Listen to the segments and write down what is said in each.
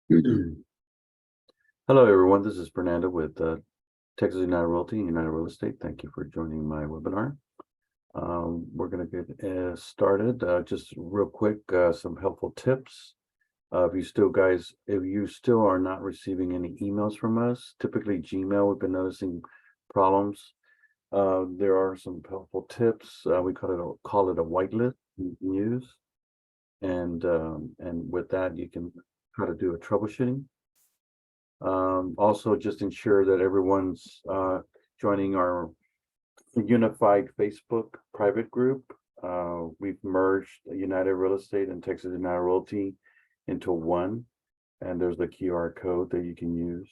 Hello, everyone. This is Fernando with Texas United Realty and United Real Estate. Thank you for joining my webinar. We're going to get started. Just real quick, some helpful tips. If you still are not receiving any emails from us, typically Gmail, we've been noticing problems. There are some helpful tips. We call it a whitelist you can use, and with that you can try to do a troubleshooting. Also, just ensure that everyone's joining our unified Facebook private group. We've merged United Real Estate and Texas United Realty into one, and there's the QR code that you can use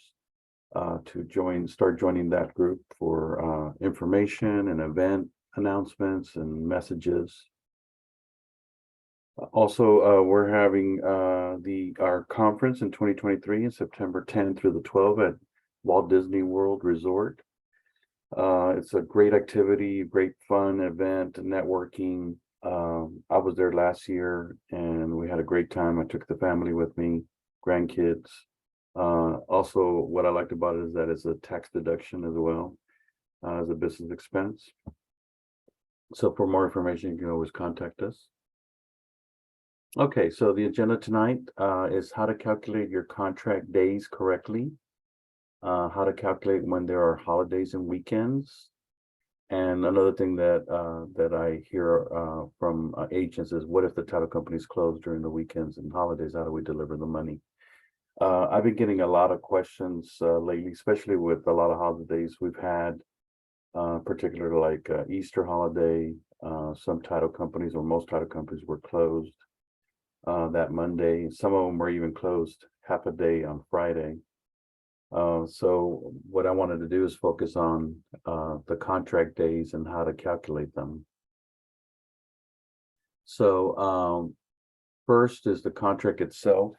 to start joining that group for information and event announcements and messages. Also, we're having our conference in 2023 in September 10 through the 12 at Walt Disney World Resort. It's a great activity, great fun event, networking. I was there last year and we had a great time. I took the family with me, grandkids. Also, what I liked about it is that it's a tax deduction as well as a business expense. So for more information, you can always contact us. Okay, so the agenda tonight is how to calculate your contract days correctly, how to calculate when there are holidays and weekends. And another thing that I hear from agents is, what if the title company's closed during the weekends and holidays? How do we deliver the money? I've been getting a lot of questions lately, especially with a lot of holidays we've had, particularly like Easter holiday. Some title companies or most title companies were closed that Monday. Some of them were even closed half a day on Friday. So what I wanted to do is focus on the contract days and how to calculate them. So first is the contract itself.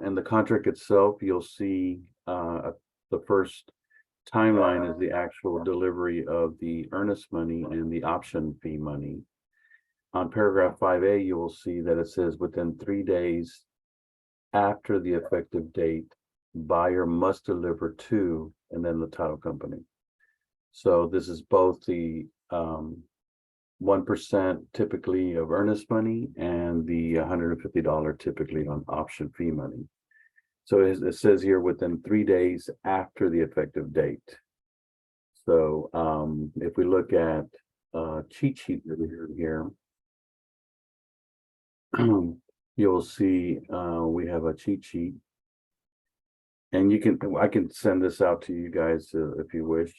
In the contract itself, you'll see the first timeline is the actual delivery of the earnest money and the option fee money. On paragraph 5A, you will see that it says within 3 days after the effective date, buyer must deliver to, and then the title company. So this is both the 1% typically of earnest money and the $150 typically on option fee money. So it says here within 3 days after the effective date. So if we look at cheat sheet here, you'll see we have a cheat sheet, and I can send this out to you guys if you wish.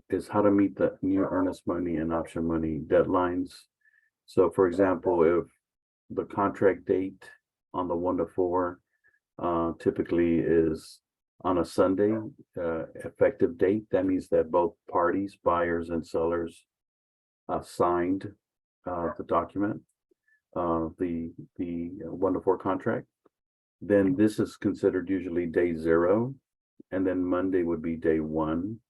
Is how to meet the new earnest money and option money deadlines. So for example, if the contract date on the 1 to 4 typically is on a Sunday effective date, that means that both parties, buyers and sellers, signed the document, the 1 to 4 contract. Then this is considered usually day 0, and then Monday would be day 1,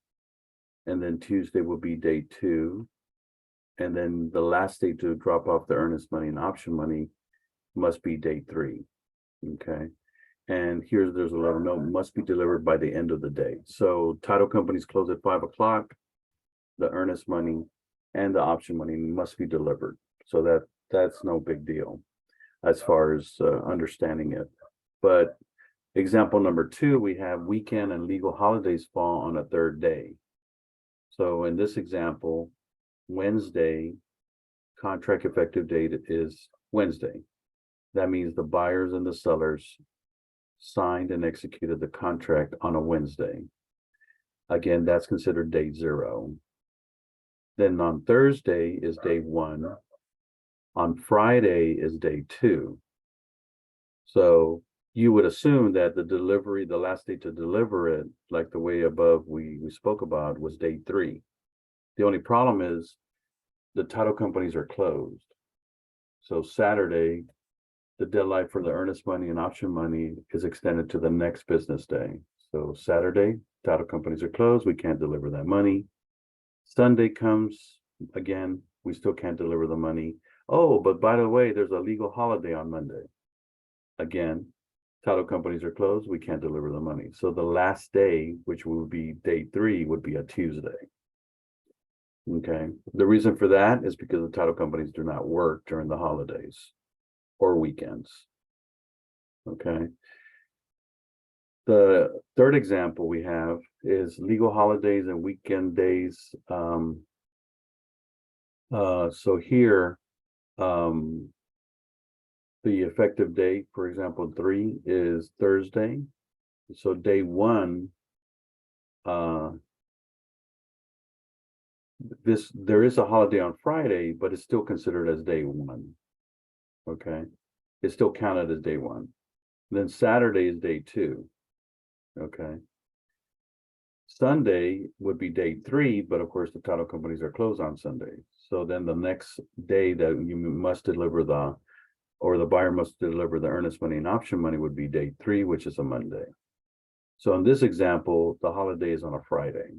and then Tuesday will be day 2, and then the last day to drop off the earnest money and option money must be day 3. Okay, and there's a little note: must be delivered by the end of the day. So title companies close at 5 o'clock. The earnest money and the option money must be delivered. So that's no big deal as far as understanding it. But example number 2, we have weekend and legal holidays fall on a 3rd day. So in this example, Wednesday, contract effective date is Wednesday. That means the buyers and the sellers signed and executed the contract on a Wednesday. Again, that's considered day 0. Then on Thursday is day 1. On Friday is day 2. So you would assume that the last day to deliver it, like the way above we spoke about, was day 3. The only problem is the title companies are closed. So Saturday, the deadline for the earnest money and option money is extended to the next business day. So Saturday, title companies are closed. We can't deliver that money. Sunday comes, again, we still can't deliver the money. Oh, but by the way, there's a legal holiday on Monday. Again, title companies are closed, we can't deliver the money. So the last day, which would be day 3, would be a Tuesday. Okay. The reason for that is because the title companies do not work during the holidays or weekends. Okay. The third example we have is legal holidays and weekend days. So here, the effective date, for example, 3 is Thursday. So day 1, there is a holiday on Friday, but it's still considered as day 1. Okay, it's still counted as day 1. Then Saturday is day 2. Okay, Sunday would be day 3, but of course the title companies are closed on Sunday. So then the next day that you must deliver the buyer must deliver the earnest money and option money would be day 3, which is a Monday. So in this example, the holiday is on a Friday.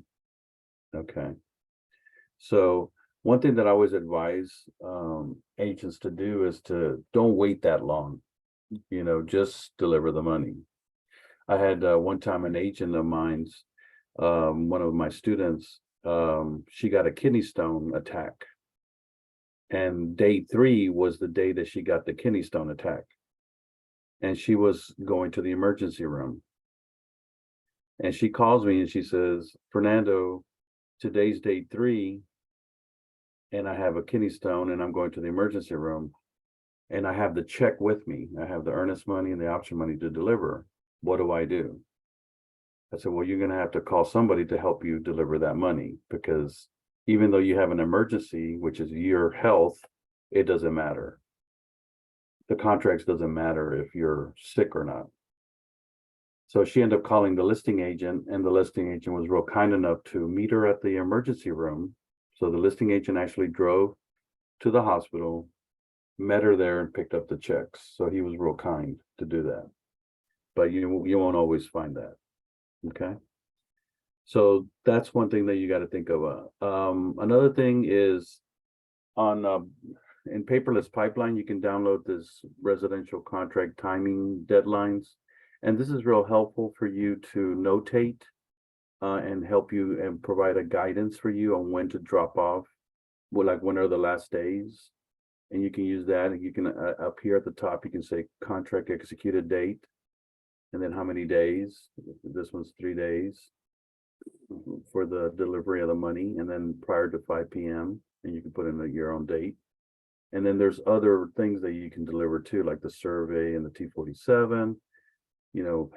Okay. So one thing that I always advise agents to do is to don't wait that long, just deliver the money. I had one time an agent of mine's, one of my students, she got a kidney stone attack. And day 3 was the day that she got the kidney stone attack. And she was going to the emergency room. And she calls me and she says, Fernando, today's day 3, and I have a kidney stone and I'm going to the emergency room. And I have the check with me. I have the earnest money and the option money to deliver. What do I do? I said, well, you're going to have to call somebody to help you deliver that money, because even though you have an emergency, which is your health, it doesn't matter. The contracts doesn't matter if you're sick or not. So she ended up calling the listing agent, and the listing agent was real kind enough to meet her at the emergency room. So the listing agent actually drove to the hospital, met her there, and picked up the checks. So he was real kind to do that. But you won't always find that. Okay. So that's one thing that you got to think of. Another thing is in paperless pipeline, you can download this residential contract timing deadlines. And this is real helpful for you to notate and help you and provide a guidance for you on when to drop off. Well, like when are the last days? And you can use that. And you can up here at the top, you can say contract executed date, and then how many days. This one's 3 days for the delivery of the money, and then prior to 5 p.m. and you can put in your own date. And then there's other things that you can deliver too, like the survey and the T47,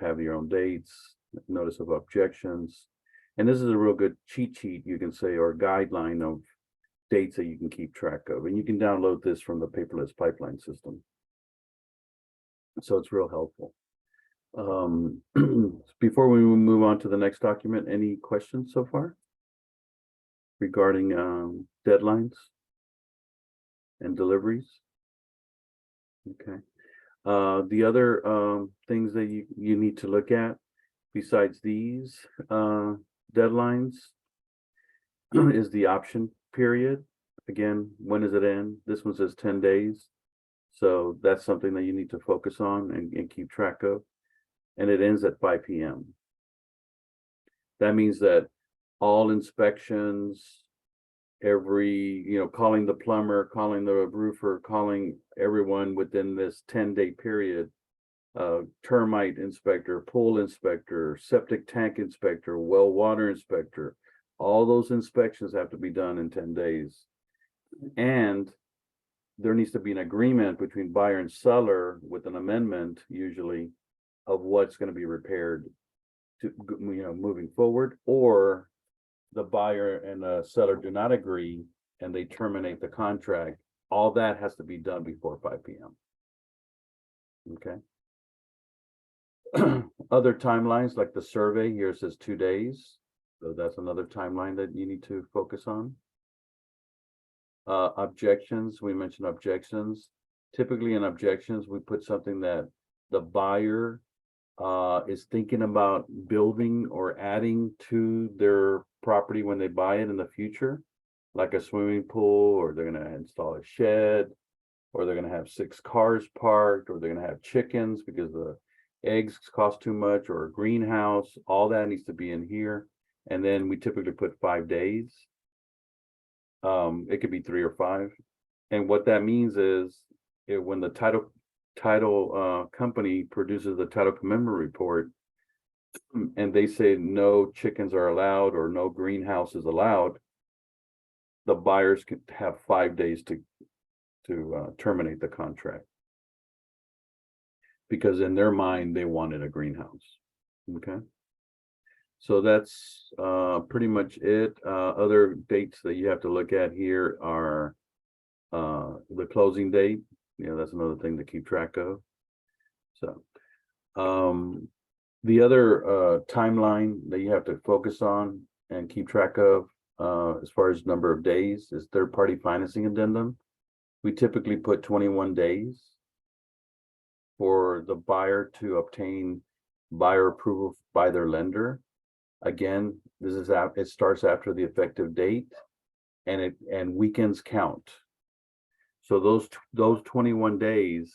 have your own dates, notice of objections. And this is a real good cheat sheet, you can say, or guideline of dates that you can keep track of. And you can download this from the paperless pipeline system. So it's real helpful. Before we move on to the next document, any questions so far regarding deadlines and deliveries? Okay. The other things that you need to look at besides these deadlines is the option period. Again, when does it end? This one says 10 days. So that's something that you need to focus on and keep track of. And it ends at 5 p.m. That means that all inspections, calling the plumber, calling the roofer, calling everyone within this 10-day period, termite inspector, pool inspector, septic tank inspector, well water inspector, all those inspections have to be done in 10 days. And there needs to be an agreement between buyer and seller with an amendment, usually, of what's going to be repaired to, moving forward, or the buyer and the seller do not agree and they terminate the contract. All that has to be done before 5 p.m. Okay. Other timelines, like the survey here says 2 days. So that's another timeline that you need to focus on. Objections, we mentioned objections. Typically in objections, we put something that the buyer is thinking about building or adding to their property when they buy it in the future, like a swimming pool, or they're going to install a shed, or they're going to have 6 cars parked, or they're going to have chickens because the eggs cost too much, or a greenhouse. All that needs to be in here. And then we typically put 5 days. It could be 3 or 5. And what that means is when the title company produces the title commitment report, and they say no chickens are allowed or no greenhouse is allowed, the buyers can have 5 days to terminate the contract, because in their mind they wanted a greenhouse. Okay, so that's pretty much it. Other dates that you have to look at here are the closing date. That's another thing to keep track of. So the other timeline that you have to focus on and keep track of, as far as number of days, is third-party financing addendum. We typically put 21 days for the buyer to obtain buyer approval by their lender. Again, it starts after the effective date, and weekends count. So those 21 days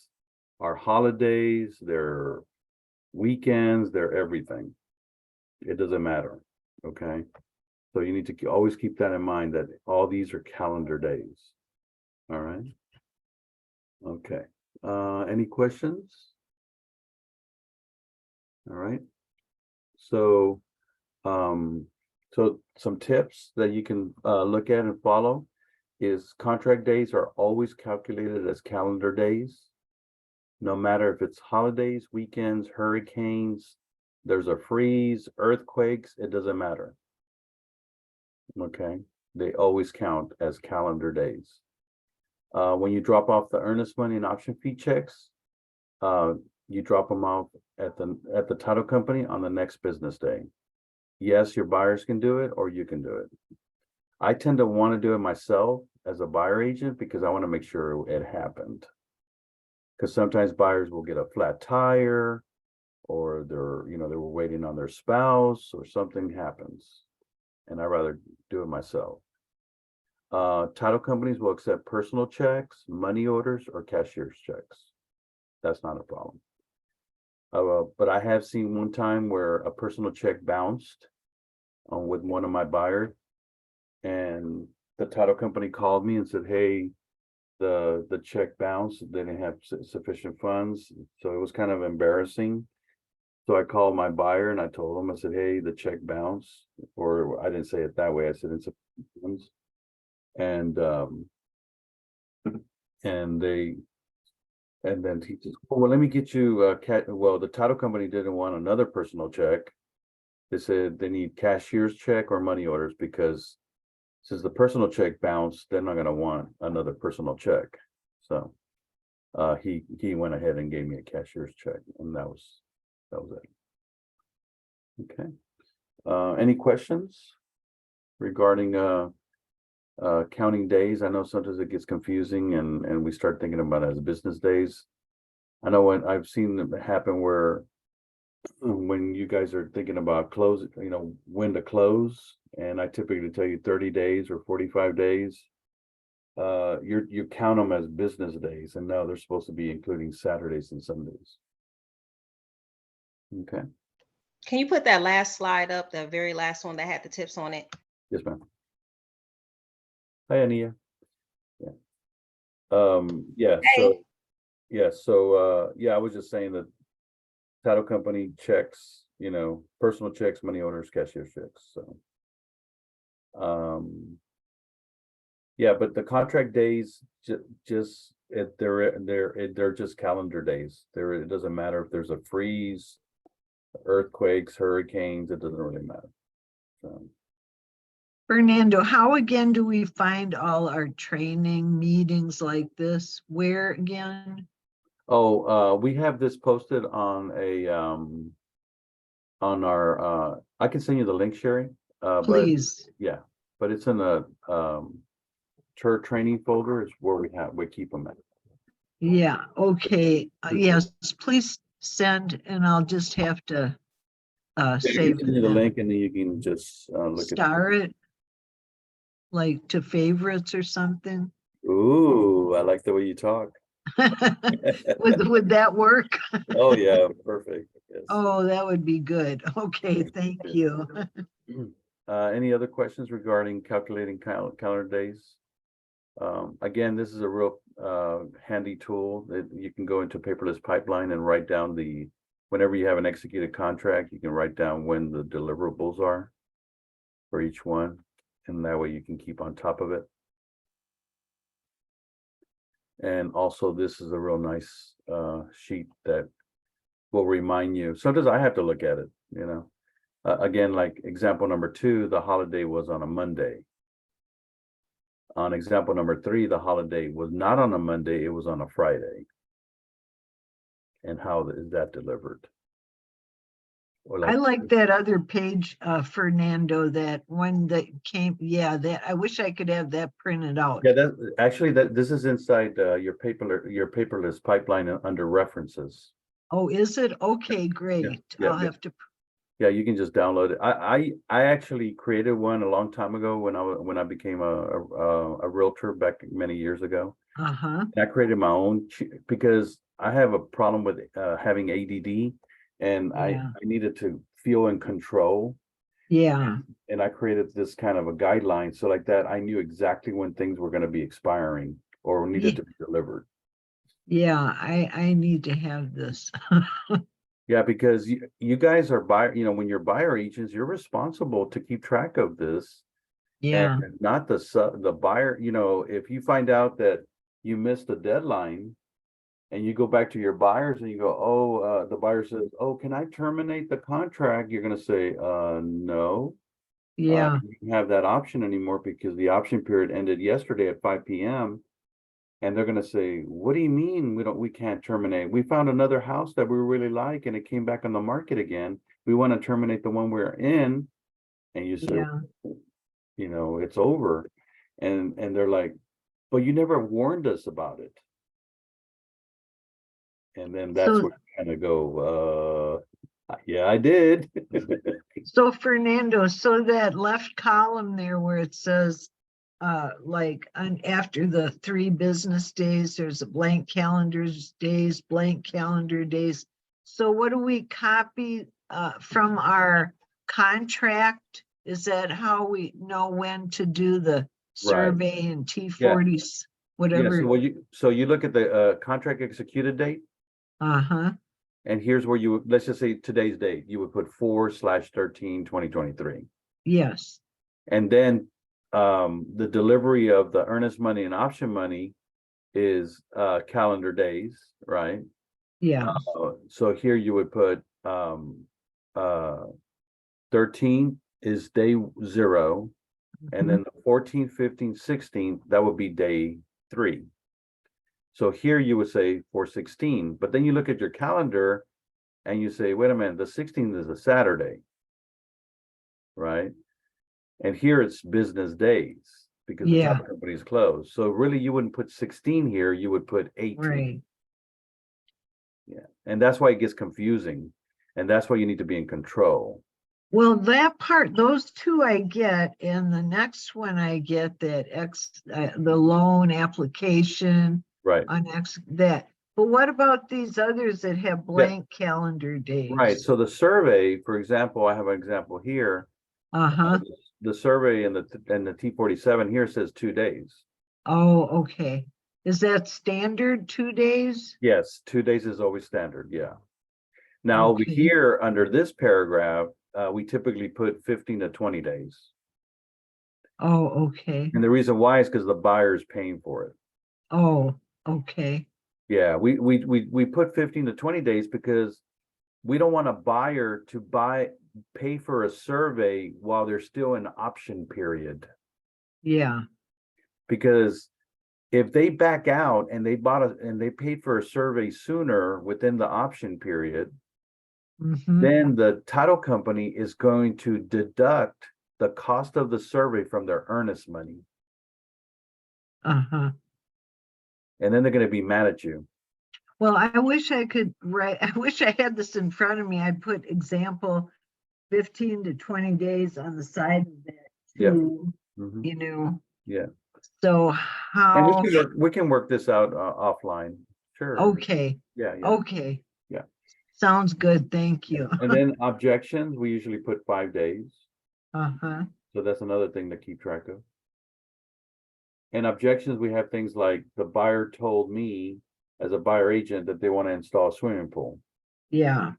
are holidays, they're weekends, they're everything. It doesn't matter. Okay, so you need to always keep that in mind, that all these are calendar days. All right. Okay. Any questions? All right. So some tips that you can look at and follow is contract days are always calculated as calendar days, no matter if it's holidays, weekends, hurricanes, there's a freeze, earthquakes, it doesn't matter. Okay, they always count as calendar days. When you drop off the earnest money and option fee checks, you drop them off at the title company on the next business day. Yes, your buyers can do it, or you can do it. I tend to want to do it myself as a buyer agent because I want to make sure it happened. Because sometimes buyers will get a flat tire, or they were waiting on their spouse, or something happens, and I'd rather do it myself. Title companies will accept personal checks, money orders, or cashier's checks. That's not a problem. But I have seen one time where a personal check bounced with one of my buyers, and the title company called me and said, hey, the check bounced, they didn't have sufficient funds. So it was kind of embarrassing. So I called my buyer and I told him, I said, hey, the check bounced, or I didn't say it that way, I said it's funds. And then he says, well, let me get you well, the title company didn't want another personal check. They said they need cashier's check or money orders, because since the personal check bounced, they're not going to want another personal check. So he went ahead and gave me a cashier's check, and that was it. Okay. Any questions regarding counting days? I know sometimes it gets confusing, and we start thinking about it as business days. I know when I've seen it happen where when you guys are thinking about close, when to close, and I typically tell you 30 days or 45 days, you count them as business days, and no, they're supposed to be including Saturdays and Sundays. Okay. Can you put that last slide up, the very last one that had the tips on it? Yes, ma'am. Hi, Ania. Yeah. Yeah. Hey. So I was just saying that title company checks, personal checks, money orders, cashier's checks. So, yeah, but the contract days they're just calendar days. It doesn't matter if there's a freeze, earthquakes, hurricanes. It doesn't really matter. So. Fernando, how again do we find all our training meetings like this? Where again? Oh, we have this posted on our I can send you the link, Sherry. Please. But it's in the tour training folder is where we keep them at. Yeah, okay. Yes, please send, and I'll just have to save the link, and then you can just star it like to favorites or something. Ooh, I like the way you talk. Would that work? Oh, yeah, perfect. Yes. Oh, that would be good. Okay, thank you. Any other questions regarding calculating calendar days? Again, this is a real handy tool that you can go into paperless pipeline and write down whenever you have an executed contract, you can write down when the deliverables are for each one. And that way you can keep on top of it. And also this is a real nice sheet that will remind you. Sometimes I have to look at it, you know. Again, like example number 2, the holiday was on a Monday. On example number 3, the holiday was not on a Monday, it was on a Friday. And how is that delivered? Or I like that other page, Fernando, that one that came, yeah, that, I wish I could have that printed out. Yeah, that actually this is inside your paperless pipeline under references. Oh, is it? Okay, great. yeah, I'll yeah. have to, Yeah, you can just download it. I actually created one a long time ago when I became a realtor back many years ago. uh-huh, I created my own because I have a problem with having ADD, and I Yeah. needed to feel in control. yeah, And I created this kind of a guideline, so like that I knew exactly when things were going to be expiring or needed to be delivered. yeah, I need to have this. Yeah, because you guys are when you're buyer agents, you're responsible to keep track of this. Yeah, And not the buyer. If you find out that you missed a deadline and you go back to your buyers and you go, oh, the buyer says, oh, can I terminate the contract? You're going to say, no, yeah, you don't have that option anymore because the option period ended yesterday at 5 p.m. And they're going to say, what do you mean we can't terminate? We found another house that we really like and it came back on the market again. We want to terminate the one we're in. And you say, yeah. it's over. And they're like, but you never warned us about it. And then that's So, where you kind of go, yeah, I did. so Fernando, so that left column there where it says, after the 3 business days, there's a blank calendars days, blank calendar days. So what do we copy, from our contract? Is that how we know when to do the survey and T40s, Yeah, whatever? so you look at the contract executed date, Uh-huh, and here's where let's just say today's date, you would put 4/13/2023. yes, And then the delivery of the earnest money and option money is calendar days, right? yeah, So here you would put 13 is day 0, and then the 14, 15, 16, that would be day 3. So here you would say 4/16, but then you look at your calendar and you say, wait a minute, the 16th is a Saturday, right? And here it's business days because the Yeah. title company is closed. So really you wouldn't put 16 here, you would put 18. right. Yeah. And that's why it gets confusing. And that's why you need to be in control. Well, that part, those 2 I get, and the next one I get that the loan application Right. on that. But what about these others that have blank calendar days? Right. So the survey, for example, I have an example here. Uh-huh. The survey and the T47 here says 2 days. Oh, okay. Is that standard 2 days? Yes, 2 days is always standard. Yeah. Now over Okay. here under this paragraph, we typically put 15 to 20 days. Oh, okay. And the reason why is because the buyer is paying for it. Oh, okay. Yeah, we put 15 to 20 days because we don't want a buyer to pay for a survey while they're still in option period. Yeah. Because if they back out and they paid for a survey sooner within the option period, then the title company is going to deduct the cost of the survey from their earnest money. Uh-huh. And then they're going to be mad at you. Well, I wish I could write, I wish I had this in front of me. I'd put example 15 to 20 days on the side of that Yeah. too, Mhm. Yeah. So And how, we can work this out offline. Sure. Okay, Yeah, yeah. okay. Yeah. Sounds good, thank you. And then objections, we usually put 5 days. Uh-huh, So that's another thing to keep track of. And objections, we have things like the buyer told me as a buyer agent that they want to install a swimming pool. yeah,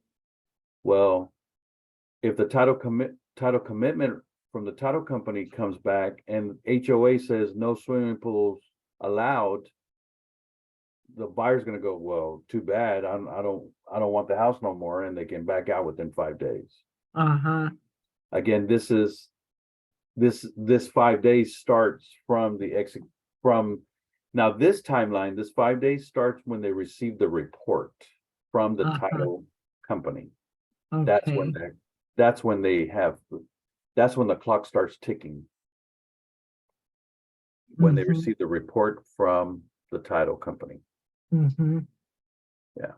Well, if the title commitment from the title company comes back and HOA says no swimming pools allowed, the buyer's gonna go, well, too bad. I don't want the house no more, and they can back out within 5 days. uh-huh, Again, this 5 days starts from the exit from now this timeline, this 5 days starts when they receive the report from the Uh-huh. title company. That's when okay. that's when they have that's when the clock starts ticking. When they Mhm, receive the report from the title company. mhm. Yeah.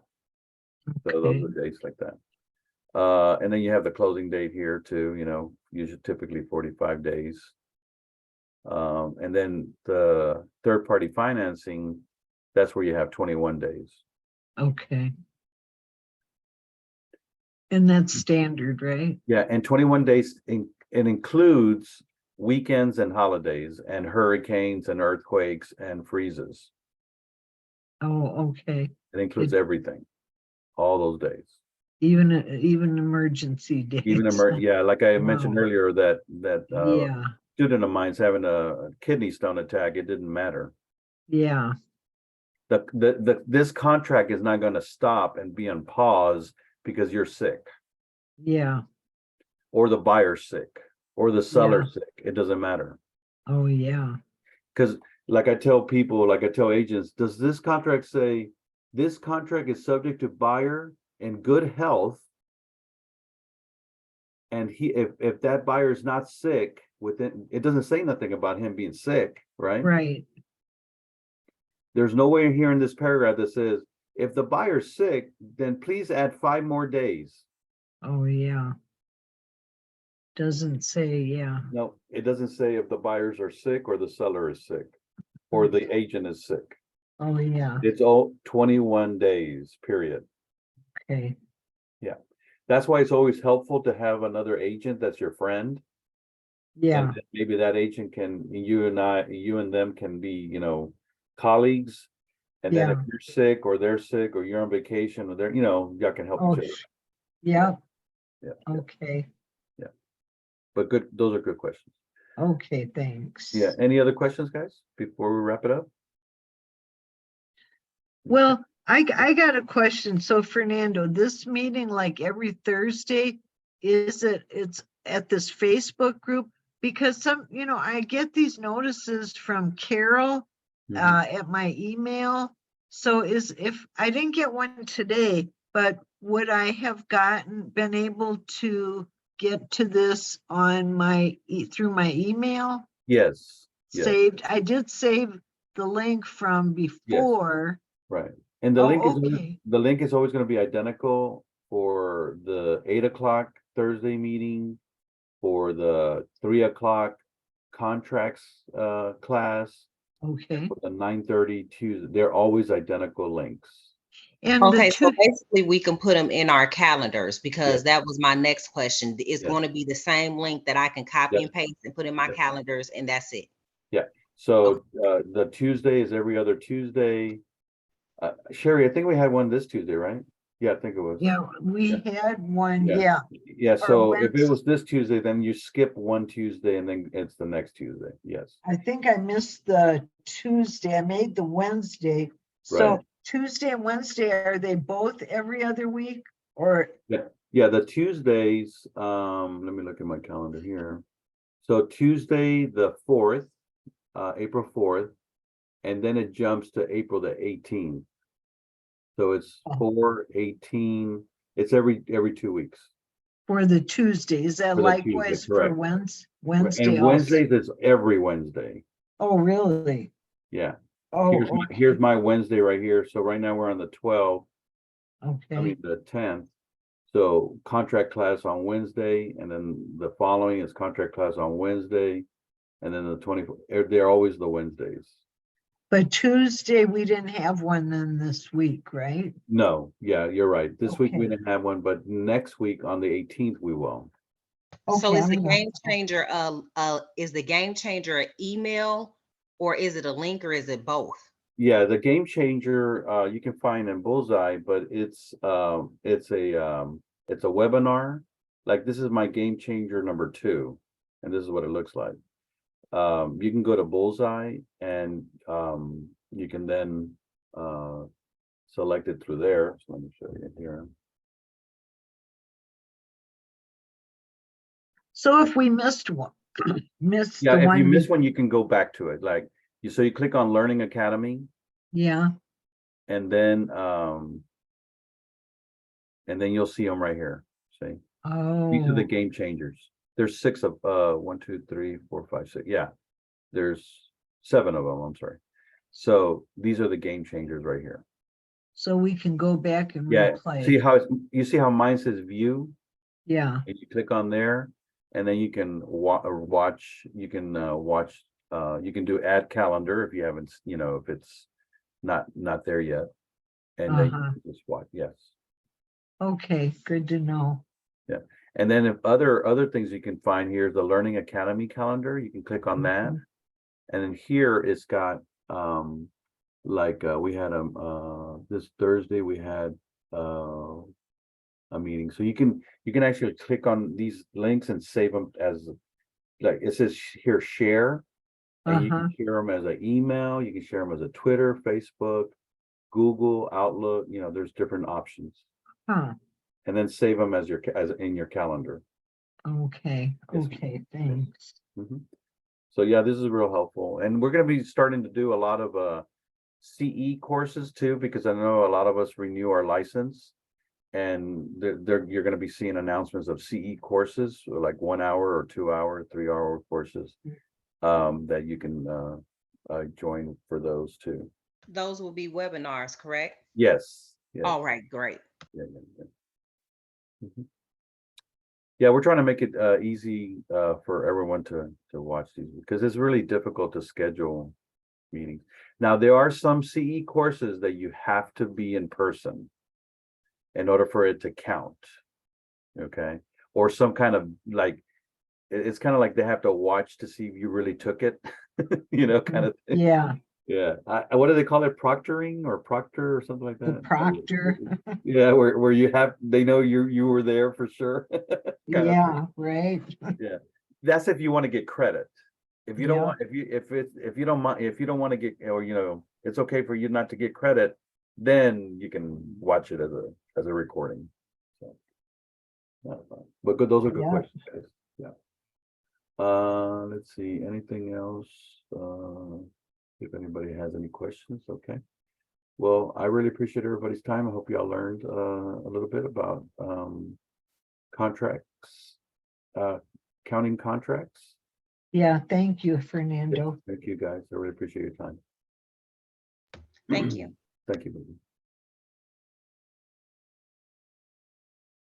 So those Okay, are dates like that. And then you have the closing date here too, usually typically 45 days. And then the third party financing, that's where you have 21 days. okay. And that's standard, right? Yeah, and 21 days, it includes weekends and holidays and hurricanes and earthquakes and freezes. Oh, okay. It includes It- everything, all those days. Even emergency Even dates. yeah, like I mentioned Wow. earlier, that Yeah, student of mine's having a kidney stone attack. It didn't matter. yeah, This contract is not going to stop and be on pause because you're sick yeah, or the buyer's sick or the yeah. seller's sick. It doesn't matter. Oh, yeah, Because like I tell people, like I tell agents, does this contract say this contract is subject to buyer in good health? And if that buyer is not sick within, it doesn't say nothing about him being sick, right? right. There's nowhere here in this paragraph that says, if the buyer's sick, then please add 5 more days. Oh, yeah. Doesn't say, yeah. No, it doesn't say if the buyers are sick or the seller is sick or the agent is sick. Oh, yeah, It's all 21 days, period. okay. Yeah. That's why it's always helpful to have another agent that's your friend. Yeah, And maybe that agent you and them can be, colleagues. And then if yeah. you're sick or they're sick or you're on vacation or y'all can help Oh, each other. yeah, Yeah. okay, But those are good questions. okay, thanks. Yeah. Any other questions, guys, before we wrap it up? Well, I got a question. So Fernando, this meeting, like every Thursday, it's at this Facebook group? Because I get these notices from Carol Mhm. at my email. So if I didn't get one today, but would I have been able to get to this on through my email? Yes. Yes. Saved, I did save the link from Yes. before. Right. And the link Oh, is always, okay. the link is always going to be identical for the 8 o'clock Thursday meeting, for the 3 o'clock contracts class, Okay. for the 9:30 Tuesday. They're always identical links. And the Okay, so two, basically we can put them in our calendars Yes. because that was my next question. It's Yes. going to be the same link that I can copy Yes. and paste and put in my Yes. calendars, and that's it. Yeah. So the Tuesday is every other Tuesday. Sherry, I think we had one this Tuesday, right? Yeah, I think it was. yeah, we had one, Yeah. yeah. Yeah, Or so if it Wednesday. was this Tuesday, then you skip one Tuesday and then it's the next Tuesday. Yes. I think I missed the Tuesday. I made the Wednesday. Right. So Tuesday and Wednesday, are they both every other week? Or, Yeah. Yeah, the Tuesdays, let me look at my calendar here. So Tuesday, the 4th, April 4th, and then it jumps to April the 18th. So it's Oh. 4/18. It's every 2 weeks. for the Tuesday, is that For the Tuesday, likewise for correct. Wednesday And also? Wednesdays is every Wednesday. Oh, really? Yeah. Oh, Here's my Wednesday right here. So right now we're on the 12th, I okay, mean the 10th. So contract class on Wednesday, and then the following is contract class on Wednesday, and then the 24th. They're always the Wednesdays. But Tuesday, we didn't have one then this week, right? No, yeah, you're right. This week we Okay. didn't have one, but next week on the 18th we will. So Okay, is the I'm gonna- game changer, is the game changer an email, or is it a link, or is it both? Yeah, the game changer you can find in Bullseye, but it's a webinar. Like this is my game changer number 2, and this is what it looks like. You can go to Bullseye and you can then select it through there. So let me show you here. So if we missed one, missed Yeah, the if one. you miss one, you can go back to it. Like you click on Learning Academy, Yeah, and then you'll see them right here. See, these are the oh, game changers. There's 6 of 1, 2, 3, 4, 5, 6. Yeah, there's 7 of them. I'm sorry. So these are the game changers right here. so we can go back and Yeah, see replay. how you see how mine says view, Yeah, and you click on there, and then you can watch. You can watch. You can do add calendar if you haven't. If it's not there yet, and then you Uh-huh. can just watch. Yes. okay, good to know. Yeah. And then if other things you can find here is the Learning Academy calendar. You can click on that. Mhm. And then here it's got we had this Thursday we had a meeting. So you can actually click on these links and save them as, like it says here, share, and you Uh-huh, can share them as an email, you can share them as a Twitter, Facebook, Google, Outlook, there's different options. huh, And then save them as in your calendar. okay, Yes. okay, thanks. Mhm. So yeah, this is real helpful. And we're going to be starting to do a lot of CE courses too, because I know a lot of us renew our license, and you're going to be seeing announcements of CE courses, like 1 hour or 2 hour, 3 hour courses that you can join for those too. Those will be webinars, correct? Yes. Yes. All right, great. Yeah, yeah, yeah. Mhm. Yeah, we're trying to make it easy for everyone to watch these, because it's really difficult to schedule meetings. Now, there are some CE courses that you have to be in person in order for it to count. Okay. Or some kind of like, it's kind of like they have to watch to see if you really took it, kind of thing. Yeah, Yeah. What do they call it? Proctoring or proctor or something like the that? proctor, Yeah, where they know you were there for sure. Kind of thing. yeah, right, Yeah. That's if you want to get credit. If you don't Yeah. want, if you don't mind, if you don't want to get, or it's okay for you not to get credit, then you can watch it as a recording. So, but good, those are good Yeah. questions, guys. Yeah. Let's see, anything else? If anybody has any questions, okay. Well, I really appreciate everybody's time. I hope y'all learned a little bit about contracts, counting contracts. yeah, thank you, Fernando. Thank you, guys. I really appreciate your time. Thank you. Thank you, baby.